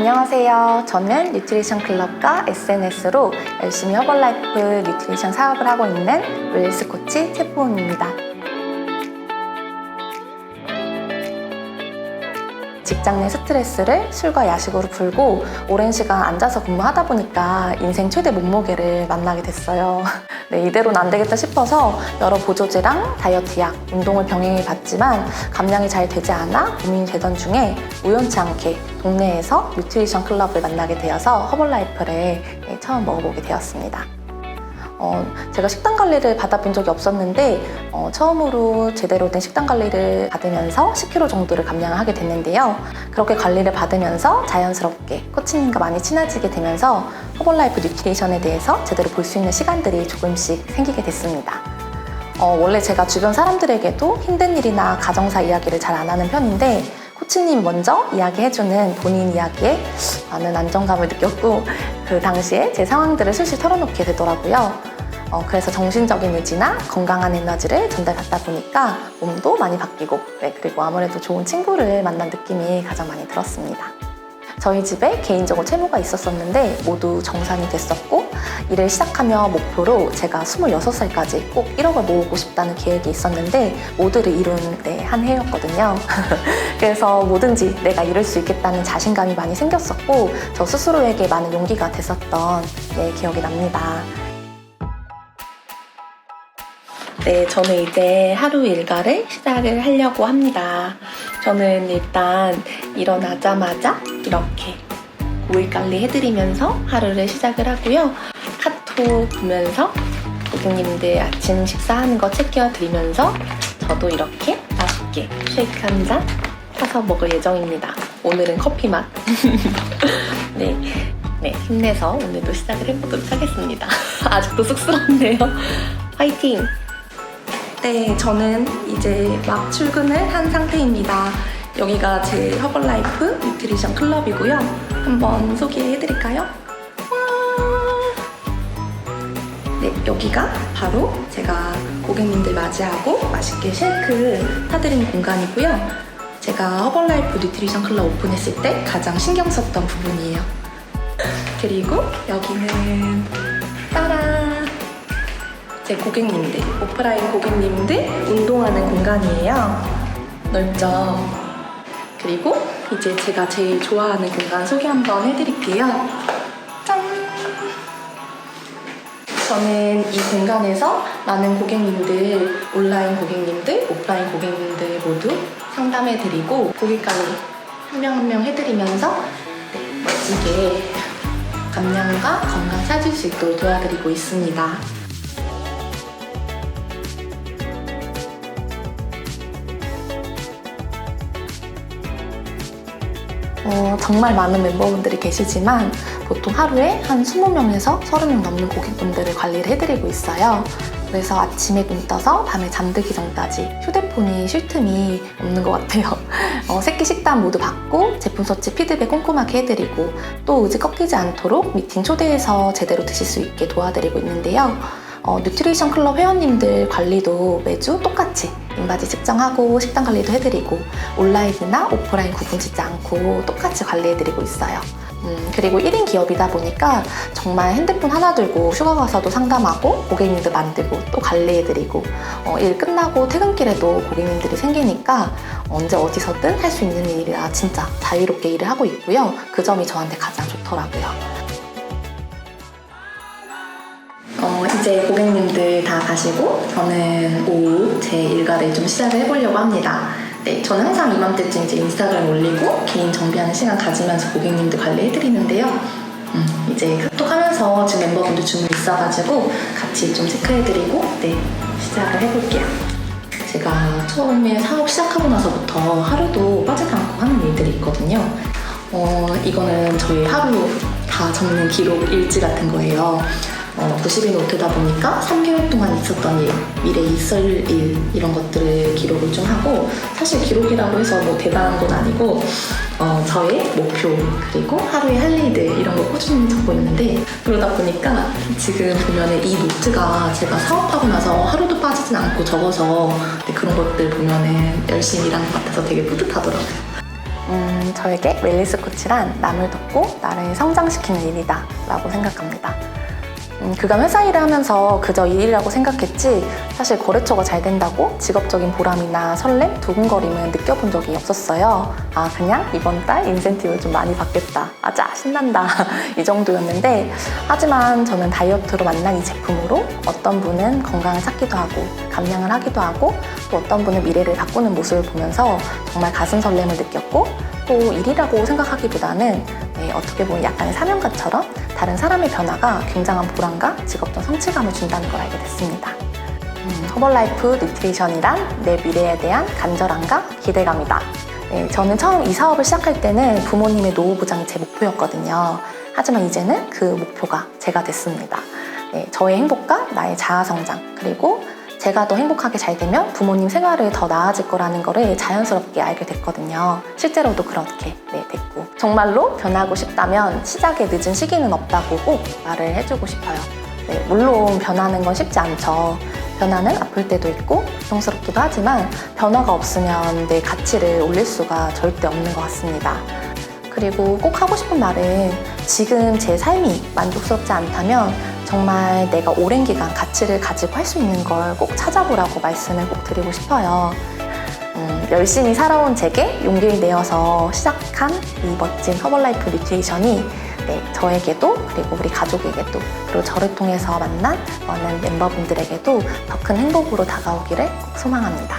안녕하세요. 저는 뉴트리션 클럽과 SNS로 열심히 허벌라이프 뉴트리션 사업을 하고 있는 웰스 코치 최포은입니다. 직장 내 스트레스를 술과 야식으로 풀고 오랜 시간 앉아서 근무하다 보니까 인생 최대 몸무게를 만나게 됐어요. 네, 이대로는 안 되겠다 싶어서 여러 보조제랑 다이어트 약, 운동을 병행해 봤지만 감량이 잘 되지 않아 고민이 되던 중에 우연치 않게 동네에서 뉴트리션 클럽을 만나게 되어서 허벌라이프를 처음 먹어보게 되었습니다. 제가 식단 관리를 받아본 적이 없었는데 처음으로 제대로 된 식단 관리를 받으면서 10kg 정도를 감량을 하게 됐는데요. 그렇게 관리를 받으면서 자연스럽게 코치님과 많이 친해지게 되면서 허벌라이프 뉴트리션에 대해서 제대로 볼 수 있는 시간들이 조금씩 생기게 됐습니다. 원래 제가 주변 사람들에게도 힘든 일이나 가정사 이야기를 잘 안 하는 편인데 코치님이 먼저 이야기해주는 본인 이야기에 많은 안정감을 느꼈고 그 당시에 제 상황들을 술술 털어놓게 되더라고요. 그래서 정신적인 의지나 건강한 에너지를 전달받다 보니까 몸도 많이 바뀌고 그리고 아무래도 좋은 친구를 만난 느낌이 가장 많이 들었습니다. 저희 집에 개인적으로 채무가 있었었는데 모두 정산이 됐었고 일을 시작하며 목표로 제가 26살까지 꼭 1억을 모으고 싶다는 계획이 있었는데 모두를 이룬 한 해였거든요. 그래서 뭐든지 내가 이룰 수 있겠다는 자신감이 많이 생겼었고 저 스스로에게 많은 용기가 됐었던 기억이 납니다. 네, 저는 이제 하루 일과를 시작을 하려고 합니다. 저는 일단 일어나자마자 이렇게 오일 관리 해드리면서 하루를 시작을 하고요. 카톡 보면서 고객님들 아침 식사하는 거 체크해드리면서 저도 이렇게 맛있게 쉐이크 한 잔 타서 먹을 예정입니다. 오늘은 커피 맛. 네, 힘내서 오늘도 시작을 해보도록 하겠습니다. 아직도 쑥스럽네요. 화이팅! 네, 저는 이제 막 출근을 한 상태입니다. 여기가 제 허벌라이프 뉴트리션 클럽이고요. 한번 소개해드릴까요? 네, 여기가 바로 제가 고객님들 맞이하고 맛있게 쉐이크 타드리는 공간이고요. 제가 허벌라이프 뉴트리션 클럽 오픈했을 때 가장 신경 썼던 부분이에요. 그리고 여기는 따란! 제 고객님들, 오프라인 고객님들 운동하는 공간이에요. 넓죠? 그리고 이제 제가 제일 좋아하는 공간 소개 한번 해드릴게요. 짠! 저는 이 공간에서 많은 고객님들, 온라인 고객님들, 오프라인 고객님들 모두 상담해드리고 고객 관리 한 명 한 명 해드리면서 멋지게 감량과 건강 찾을 수 있도록 도와드리고 있습니다. 정말 많은 멤버분들이 계시지만 보통 하루에 한 20명에서 30명 넘는 고객분들을 관리를 해드리고 있어요. 그래서 아침에 눈 떠서 밤에 잠들기 전까지 휴대폰이 쉴 틈이 없는 것 같아요. 새끼 식단 모두 받고 제품 서치 피드백 꼼꼼하게 해드리고 또 의지 꺾이지 않도록 미팅 초대해서 제대로 드실 수 있게 도와드리고 있는데요. 뉴트리션 클럽 회원님들 관리도 매주 똑같이 인바디 측정하고 식단 관리도 해드리고 온라인이나 오프라인 구분짓지 않고 똑같이 관리해드리고 있어요. 그리고 1인 기업이다 보니까 정말 핸드폰 하나 들고 휴가 가서도 상담하고 고객님들 만들고 또 관리해드리고 일 끝나고 퇴근길에도 고객님들이 생기니까 언제 어디서든 할 수 있는 일이라 진짜 자유롭게 일을 하고 있고요. 그 점이 저한테 가장 좋더라고요. 이제 고객님들 다 가시고 저는 오후 제 일과를 좀 시작을 해보려고 합니다. 네, 저는 항상 이맘때쯤 이제 인스타그램 올리고 개인 정비하는 시간 가지면서 고객님들 관리해드리는데요. 이제 카톡하면서 지금 멤버분들 주문 있어가지고 같이 좀 체크해드리고 시작을 해볼게요. 제가 처음에 사업 시작하고 나서부터 하루도 빠지지 않고 하는 일들이 있거든요. 이거는 저희 하루 다 적는 기록 일지 같은 거예요. 90일 노트다 보니까 3개월 동안 있었던 일, 미래에 있을 일 이런 것들을 기록을 좀 하고 사실 기록이라고 해서 뭐 대단한 건 아니고 저의 목표 그리고 하루에 할 일들 이런 거 꾸준히 적고 있는데 그러다 보니까 지금 보면은 이 노트가 제가 사업하고 나서 하루도 빠지진 않고 적어서 그런 것들 보면은 열심히 일한 것 같아서 되게 뿌듯하더라고요. 저에게 웰니스 코치란 남을 돕고 나를 성장시키는 일이다 라고 생각합니다. 그간 회사 일을 하면서 그저 일이라고 생각했지 사실 거래처가 잘 된다고 직업적인 보람이나 설렘, 두근거림은 느껴본 적이 없었어요. 그냥 이번 달 인센티브를 좀 많이 받겠다. 아자 신난다. 이 정도였는데 하지만 저는 다이어트로 만난 이 제품으로 어떤 분은 건강을 찾기도 하고 감량을 하기도 하고 또 어떤 분은 미래를 바꾸는 모습을 보면서 정말 가슴 설렘을 느꼈고 또 일이라고 생각하기보다는 어떻게 보면 약간의 사명감처럼 다른 사람의 변화가 굉장한 보람과 직업적 성취감을 준다는 걸 알게 됐습니다. 허벌라이프 뉴트리션이란 내 미래에 대한 간절함과 기대감이다. 저는 처음 이 사업을 시작할 때는 부모님의 노후 보장이 제 목표였거든요. 하지만 이제는 그 목표가 제가 됐습니다. 저의 행복과 나의 자아 성장 그리고 제가 더 행복하게 잘 되면 부모님 생활이 더 나아질 거라는 거를 자연스럽게 알게 됐거든요. 실제로도 그렇게 됐고 정말로 변하고 싶다면 시작에 늦은 시기는 없다고 꼭 말을 해주고 싶어요. 물론 변하는 건 쉽지 않죠. 변화는 아플 때도 있고 고통스럽기도 하지만 변화가 없으면 내 가치를 올릴 수가 절대 없는 것 같습니다. 그리고 꼭 하고 싶은 말은 지금 제 삶이 만족스럽지 않다면 정말 내가 오랜 기간 가치를 가지고 할 수 있는 걸 꼭 찾아보라고 말씀을 꼭 드리고 싶어요. 열심히 살아온 제게 용기를 내어서 시작한 이 멋진 허벌라이프 뉴트리션이 저에게도 그리고 우리 가족에게도 그리고 저를 통해서 만난 많은 멤버분들에게도 더 큰 행복으로 다가오기를 꼭 소망합니다.